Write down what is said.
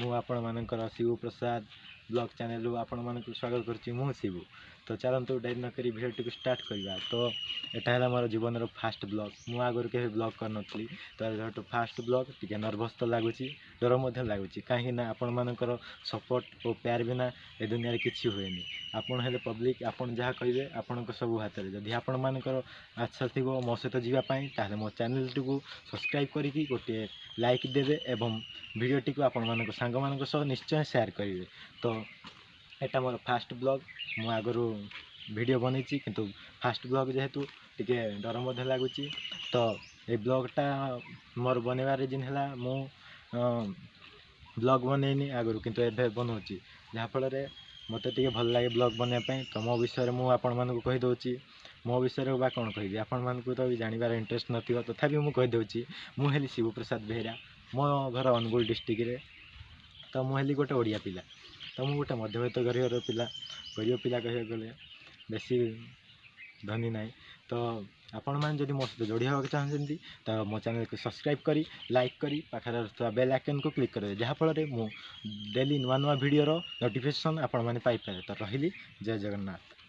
मु आपण मानकर शिव प्रसाद ब्लॉग चैनल आपण मानक स्वागत करुच्ची मु शिवु। तो चलतु डेरी न करी भिडियो स्टार्ट करवा। तो यहाँ है मोर जीवन फास्ट ब्लॉग। मु आगुरी के ब्लॉग कर नी तो फास्ट ब्लॉग टी नर्भस तो लगुच डर लगुच कहीं आपण मानकर सपोर्ट और प्यार बिना ए दुनिया किसी हुए। आपड़ हेल्ले पब्लिक आपड़ जहाँ कहे आपण सब हाथ में जदि आपण मानकर आशा थी मो सहित जावाई मो चैनल टी सब्सक्राइब करके गोटे लाइक देवे एवं भिडियोटी को आपण मान सांग मान निश्चय शेयर करेंगे। तो यहाँ मोर फास्ट ब्लॉग मु आगु वीडियो बनई किंतु फास्ट ब्लॉग जेहेतु टिके डर लगुच। तो ये ब्लॉगटा मोर बनवा रिजन है मु ब्लॉग बनईनी आगु किंतु एबे बनाऊँगी जहाँफल मत टे भल लगे ब्लॉग बनवाई। तो मो विषय मुझे आपण मानक कहीदे मो विषय बा कौन कहि आपण मानक तो भी जानवर इंटरेस्ट नथिबो तथापि मु कहीदे मु हेली शिव प्रसाद बेहेरा मो घर अनुगुल डिस्ट्रिक्ट। तो मुझे गोटे ओडिया पिला तो मुझे गोटे मध्यवित्त गरीब पिला कह गले बेसी धनी ना। तो आपण मैंने जब मो सहित जोड़ी हाँ चाहते तो मो चैनल को सब्सक्राइब करी लाइक करी पाखे बेल आइकन को क्लिक करेंगे जहाँफल मु डेली नुआ नुआ वीडियो नोटिफिकेशन आपण मैंने पाइपर। तो रही जय जगन्नाथ।